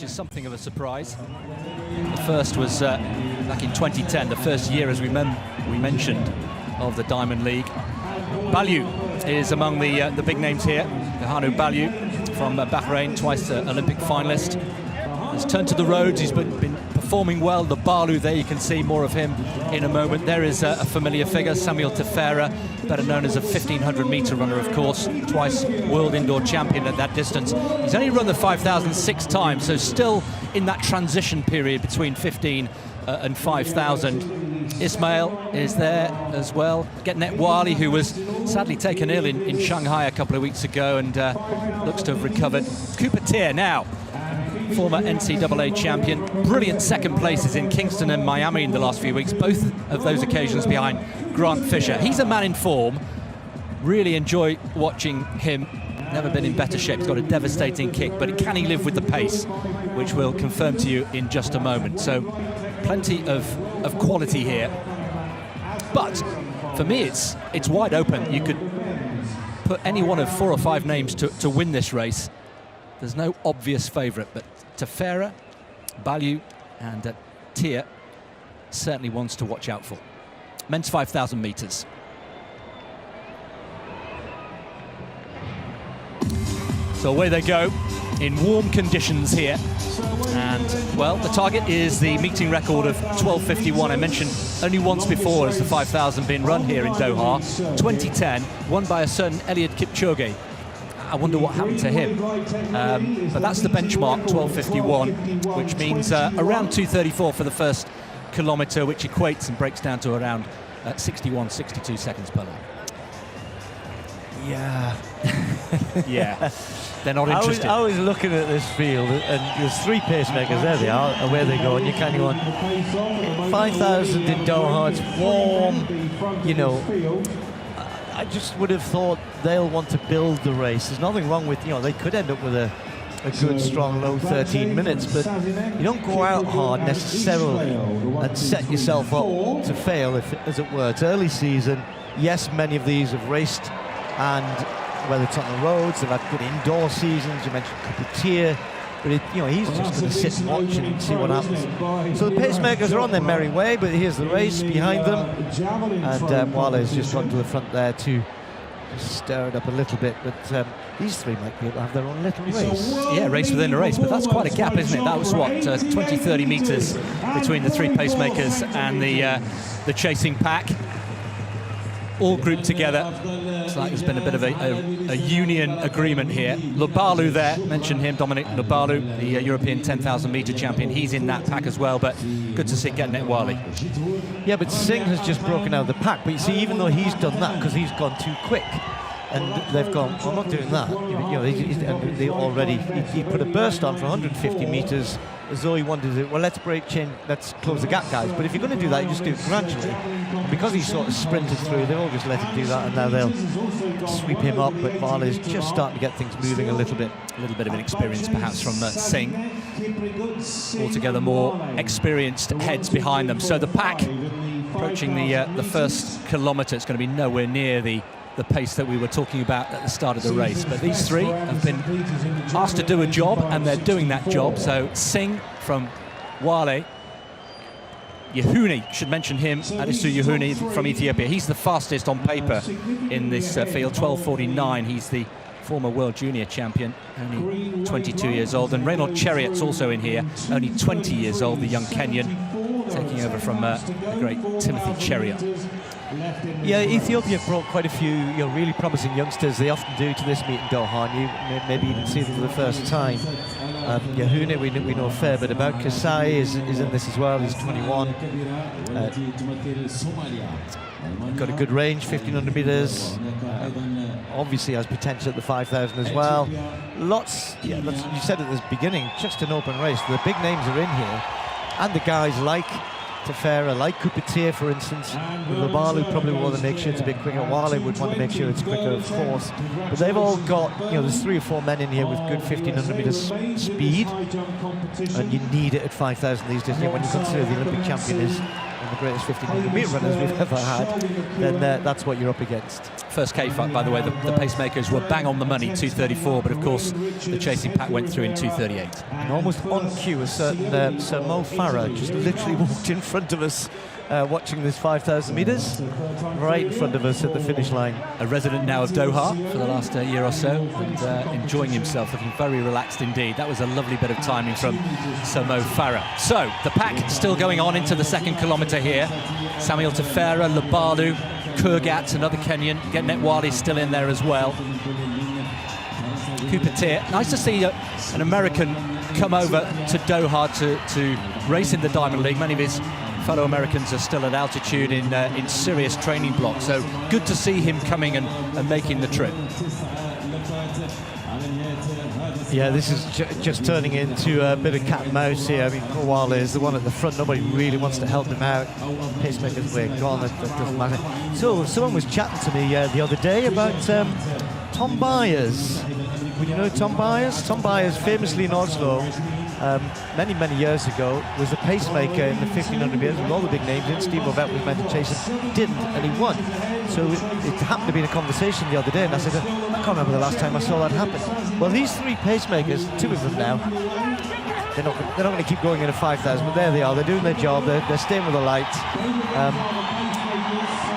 which is something of a surprise. The first was back in 2010, the first year, as we mentioned, of the Diamond League. Balyu is among the big names here. Yohannu Balyu from Bahrain, twice Olympic finalist. He's turned to the roads, he's been performing well. The Balu there, you can see more of him in a moment. There is a familiar figure, Samuel Tefera, better known as a 1500 meter runner, of course, twice world indoor champion at that distance. He's only run the 5000 6 times, so still in that transition period between 15 and 5000. Ismail is there as well. Getnet Wali, who was sadly taken ill in Shanghai a couple of weeks ago and looks to have recovered. Cooper Tier now, former NCAA champion. Brilliant second places in Kingston and Miami in the last few weeks, both of those occasions behind Grant Fisher. He's a man in form. Really enjoy watching him. Never been in better shape. He's got a devastating kick, but can he live with the pace, which we'll confirm to you in just a moment. So plenty of quality here. But for me, it's wide open. You could put any one of 4 or 5 names to win this race. There's no obvious favourite, but Tefera, Balyu and Tier certainly ones to watch out for. Men's 5,000 metres. So away they go in warm conditions here. And, well, the target is the meeting record of 12:51. I mentioned only once before has the 5,000 been run here in Doha. 2010, won by a certain Eliud Kipchoge. I wonder what happened to him. But that's the benchmark, 12:51, which means around 2:34 for the first kilometre, which equates and breaks down to around 61, 62 seconds per lap. Yeah. Yeah. They're not interested. I was looking at this field, and there's 3 pacemakers. There they are, away they go, and you kind of going, 5,000 in Doha, it's warm, you know. I just would have thought they'll want to build the race. There's nothing wrong with, they could end up with a good, strong, low 13 minutes, but you don't go out hard necessarily and set yourself up to fail, as it were. It's early season. Yes, many of these have raced, and whether it's on the roads, they've had good indoor seasons. You mentioned Cooper Tier, but he's just going to sit and watch and see what happens. So the pacemakers are on their merry way, but here's the race behind them, and Wale's just run to the front there to stir it up a little bit. But these 3 might be able to have their own little race. Yeah, race within a race, but that's quite a gap, isn't it? That was what, 20, 30 metres between the 3 pacemakers and the chasing pack. All grouped together. It's like there's been a bit of a union agreement here. Lubalu there, mentioned him, Dominic Lubalu, the European 10,000 metre champion. He's in that pack as well, but good to see Getnet Wali. Yeah, but Singh has just broken out of the pack. But you see, even though he's done that, because he's gone too quick, and they've gone, I'm not doing that. They already, he put a burst on for 150 metres, as though he wanted to, well, let's close the gap, guys. But if you're going to do that, you just do it gradually. And because he sort of sprinted through, they've all just let him do that, and now they'll sweep him up. But Wale's just starting to get things moving a little bit. A little bit of inexperience, perhaps, from Singh. Altogether more experienced heads behind them. So the pack approaching the first kilometre. It's going to be nowhere near the pace that we were talking about at the start of the race. But these 3 have been asked to do a job, and they're doing that job. So Singh from Wale. Yehuni, should mention him, Adisu Yehuni from Ethiopia. He's the fastest on paper in this field, 12:49. He's the former world junior champion, only 22 years old. And Reynold Cheriot's also in here, only 20 years old, the young Kenyan, taking over from the great Timothy Cheriot. Yeah, Ethiopia brought quite a few really promising youngsters. They often do to this meet in Doha, and you maybe even see them for the first time. Yehune, we know a fair bit about. Kasai is in this as well, he's 21. Got a good range, 1,500 metres. Obviously has potential at the 5,000 as well. Lots, you said at the beginning, just an open race. The big names are in here, and the guys like Tefera, like Cooper Tier, for instance. With Lubalu probably want to make sure it's a bit quicker. Wale would want to make sure it's quicker, of course. But they've all got, there's 3 or 4 men in here with good 1,500 metres speed, and you need it at 5,000 these days. When you consider the Olympic champion is one of the greatest 1,500 metre runners we've ever had, then that's what you're up against. first K fight, by the way, the pacemakers were bang on the money, 2:34, but of course the chasing pack went through in 2:38. And almost on cue, a certain Sir Mo Farah just literally walked in front of us watching this 5,000 metres, right in front of us at the finish line. A resident now of Doha for the last year or so, and enjoying himself, looking very relaxed indeed. That was a lovely bit of timing from Sir Mo Farah. So, the pack still going on into the second kilometre here. Samuel Tefera, Labalu, Kurgat, another Kenyan. Getnet Wali still in there as well. Cooper Tier. Nice to see an American come over to Doha to race in the Diamond League. Many of his fellow Americans are still at altitude in serious training blocks, so good to see him coming and making the trip. Yeah, this is just turning into a bit of cat and mouse here. I mean, Wale is the one at the front. Nobody really wants to help him out. Pacemaker's way gone, that doesn't matter. So, someone was chatting to me the other day about Tom Byers. Would you know Tom Byers? Tom Byers, famously in Oslo, many, many years ago, was a pacemaker in the 1500 meters with all the big names in. Steve Ovett was meant to chase him, didn't, and he won. So it happened to be in a conversation the other day, and I said, I can't remember the last time I saw that happen. Well, these three pacemakers, two of them now, they're not going to keep going in a 5,000, but there they are. They're doing their job. They're staying with the lights.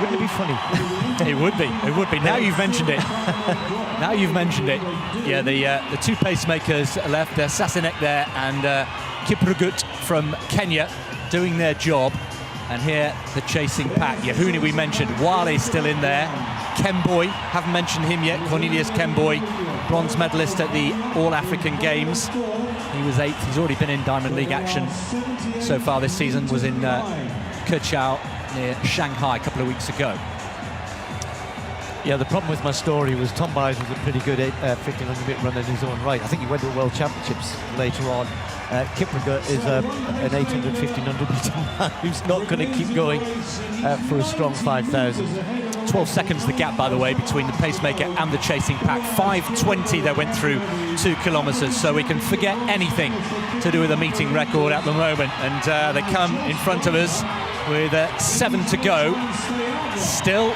Wouldn't it be funny? It would be. It would be. Now you've mentioned it. Now you've mentioned it. Yeah, the two pacemakers left. There's Sasinek there and Kiprogut from Kenya doing their job. And here the chasing pack. Yahuni we mentioned. Wale still in there. Kemboy, haven't mentioned him yet. Cornelius Kemboy, bronze medalist at the All-African Games. He was 8th. He's already been in Diamond League action so far this season. Was in Keqiao near Shanghai a couple of weeks ago. Yeah, the problem with my story was Tom Byers was a pretty good 1500-meter runner in his own right. I think he went to the World Championships later on. Kiprogut is an 800, 1500-meter man who's not going to keep going for a strong 5,000. 12 seconds the gap, by the way, between the pacemaker and the chasing pack. 5:20 they went through 2 kilometres, so we can forget anything to do with a meeting record at the moment. And they come in front of us with 7 to go. Still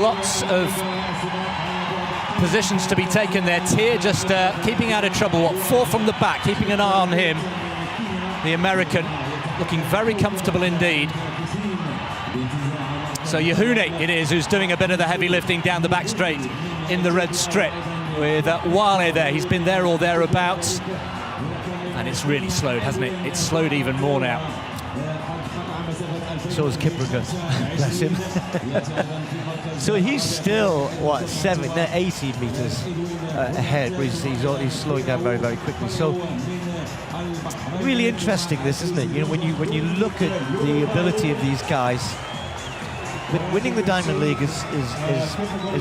lots of positions to be taken there. Tier just keeping out of trouble. 4 from the back, keeping an eye on him. The American looking very comfortable indeed. So Yahune it is who's doing a bit of the heavy lifting down the back straight in the red strip with Wale there. He's been there or thereabouts. And it's really slowed, hasn't it? It's slowed even more now. So is Kiprogut. Bless him. So he's still, what, 18 metres ahead, where he's slowing down very, very quickly. So really interesting this, isn't it? You know, when you look at the ability of these guys, winning the Diamond League is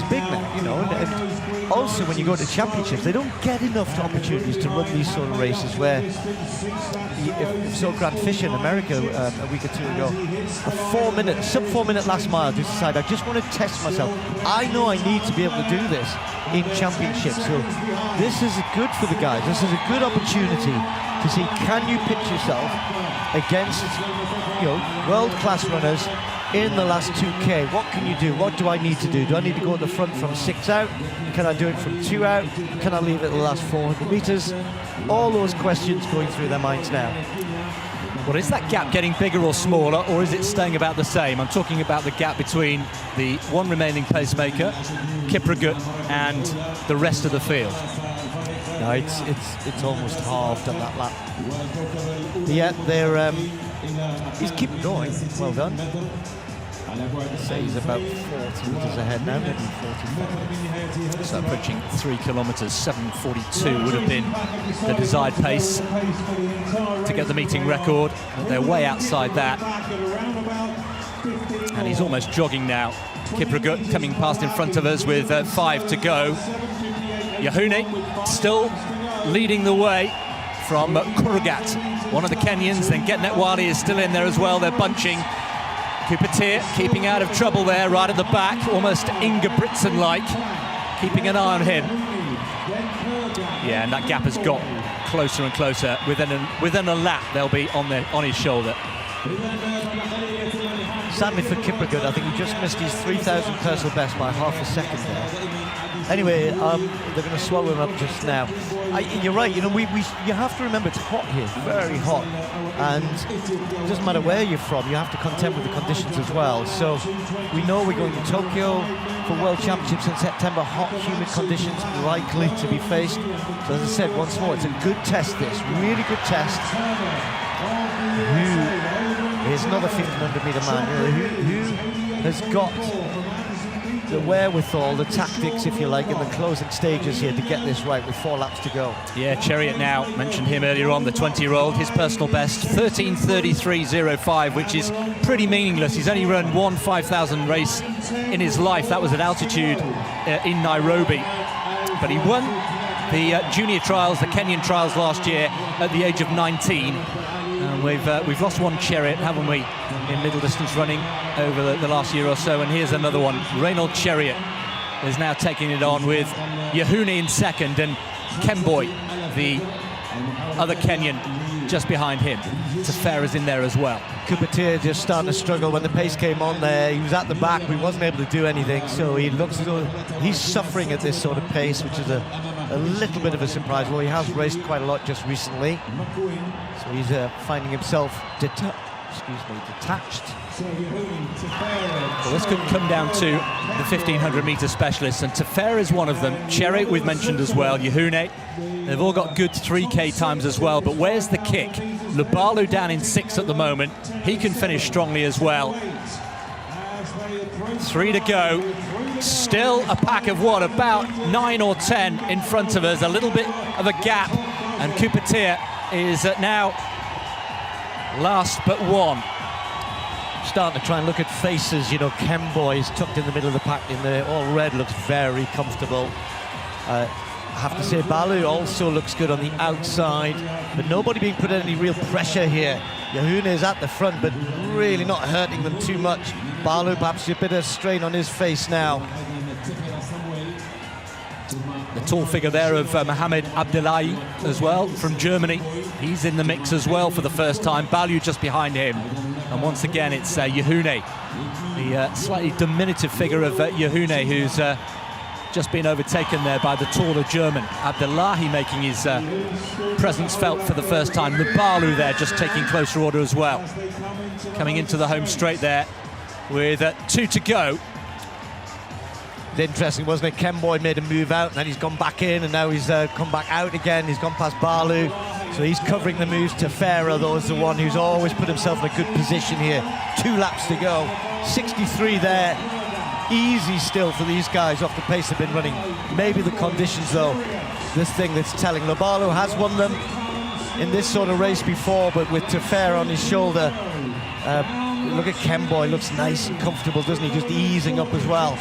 big now, you know, and also when you go to championships, they don't get enough opportunities to run these sort of races where, so Grant Fisher in America a week or two ago, a sub-4-minute last mile, just decided, I just want to test myself. I know I need to be able to do this in championships, so this is good for the guys. This is a good opportunity to see, can you pitch yourself against, you know, world-class runners in the last 2K. What can you do? What do I need to do? Do I need to go at the front from 6 out? Can I do it from 2 out? Can I leave it the last 400 meters? All those questions going through their minds now. Well, is that gap getting bigger or smaller, or is it staying about the same? I'm talking about the gap between the one remaining pacemaker, Kiprogut, and the rest of the field. No, it's almost halved on that lap. Yeah, they're he's keeping going. Well done. I'd say he's about 40 meters ahead now, maybe 45. So approaching 3 kilometers, 7:42 would have been the desired pace to get the meeting record. But they're way outside that. And he's almost jogging now. Kiprogut coming past in front of us with 5 to go. Yahune still leading the way from Kurgat, one of the Kenyans. Then Getnet Wali is still in there as well. They're bunching. Kupatir keeping out of trouble there, right at the back, almost Ingebrigtsen-like, keeping an eye on him. Yeah, and that gap has got closer and closer. Within a lap, they'll be on his shoulder. Sadly for Kiplagat, I think he just missed his 3,000 personal best by half a second there. Anyway, they're going to swallow him up just now. You're right, you know, you have to remember it's hot here, very hot. And it doesn't matter where you're from, you have to contend with the conditions as well. So we know we're going to Tokyo for World Championships in September. Hot, humid conditions likely to be faced. So as I said, once more, it's a good test this, really good test. Who is another 1,500 metre man? Who has got the wherewithal, the tactics, if you like, in the closing stages here to get this right with 4 laps to go? Yeah, Chariot now, mentioned him earlier on, the 20-year-old, his personal best, 13:33.05, which is pretty meaningless. He's only run one 5,000 race in his life. That was at altitude in Nairobi. But he won the junior trials, the Kenyan trials last year at the age of 19. And we've lost one Chariot, haven't we, in middle distance running over the last year or so. And here's another one. Reynold Chariot is now taking it on with Yehune in second, and Kemboi, the other Kenyan, just behind him. Tefera's in there as well. Kupatir just starting to struggle when the pace came on there. He was at the back, but he wasn't able to do anything. So he looks as though he's suffering at this sort of pace, which is a little bit of a surprise. Well, he has raced quite a lot just recently. So he's finding himself detached. Well, this could come down to the 1,500-metre specialists, and Tefera is one of them. Chariot we've mentioned as well, Yehune. They've all got good 3K times as well, but where's the kick? Lubalu down in 6th at the moment. He can finish strongly as well. 3 to go. Still a pack of what, about 9 or 10 in front of us, a little bit of a gap, and Kupatir is now last but one. Starting to try and look at faces, you know. Kemboi is tucked in the middle of the pack in there, all red, looks very comfortable. I have to say Balu also looks good on the outside, but nobody being put any real pressure here. Yehune is at the front, but really not hurting them too much. Balu perhaps a bit of strain on his face now. The tall figure there of Mohamed Abdullahi as well, from Germany. He's in the mix as well for the first time. Balu just behind him. And once again, it's Yehune, the slightly diminutive figure of Yehune, who's just been overtaken there by the taller German. Abdullahi making his presence felt for the first time. Lubalu there just taking closer order as well. Coming into the home straight there with 2 to go. Interesting, wasn't it? Kemboi made a move out, and then he's gone back in, and now he's come back out again. He's gone past Balu, so he's covering the moves. Tefera, though, is the one who's always put himself in a good position here. 2 laps to go. 63 there. Easy still for these guys off the pace they've been running. Maybe the conditions, though, this thing that's telling. Lubalu has won them in this sort of race before, but with Tefera on his shoulder. Look at Kemboi, looks nice and comfortable, doesn't he? Just easing up as well.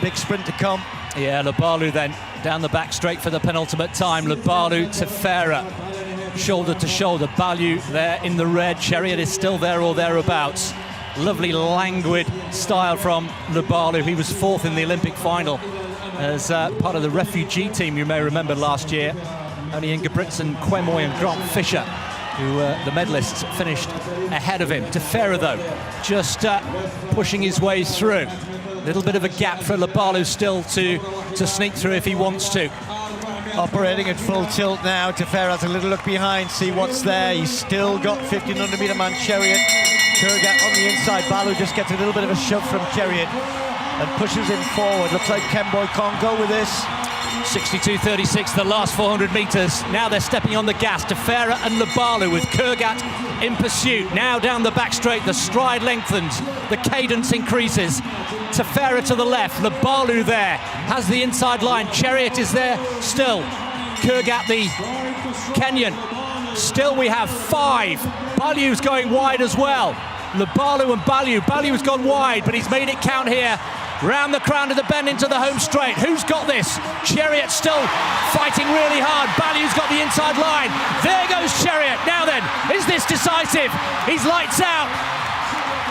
Big sprint to come. Yeah, Lubalu then down the back straight for the penultimate time. Lubalu, Tefera, shoulder to shoulder. Balu there in the red. Chariot is still there or thereabouts. Lovely languid style from Lubalu. He was 4th in the Olympic final as part of the refugee team, you may remember last year. Only Ingebrigtsen, Kwemoy and Grant Fisher, who the medalists finished ahead of him. Tefera, though, just pushing his way through. A little bit of a gap for Lubalu still to sneak through if he wants to. Operating at full tilt now. Tefera has a little look behind, see what's there. He's still got 1,500 metre man Chariot. Kurgat on the inside. Balu just gets a little bit of a shove from Chariot and pushes him forward. Looks like Kemboi can't go with this. 62.36, the last 400 metres. Now they're stepping on the gas. Tefera and Lubalu with Kurgat in pursuit. Now down the back straight, the stride lengthens, the cadence increases. Tefera to the left, Lubalu there, has the inside line. Chariot is there still. Kurgat, the Kenyan. Still we have 5. Balu's going wide as well. Lubalu and Balu. Balu's gone wide, but he's made it count here. Round the crown of the bend into the home straight. Who's got this? Chariot still fighting really hard. Balu's got the inside line. There goes Chariot. Now then, is this decisive? He's lights out.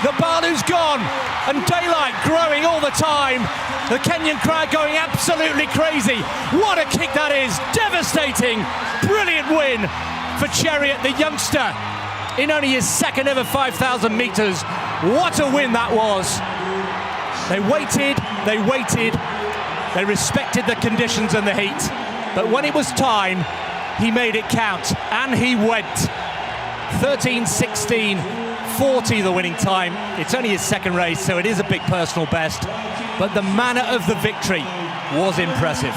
The Balu's gone, and daylight growing all the time. The Kenyan crowd going absolutely crazy. What a kick that is. Devastating. Brilliant win for Chariot, the youngster. In only his 2nd ever 5,000 metres, What a win that was. They waited, they respected the conditions and the heat. But when it was time, he made it count, and he went. 13:16:40 the winning time. It's only his second race, so it is a big personal best. But the manner of the victory was impressive.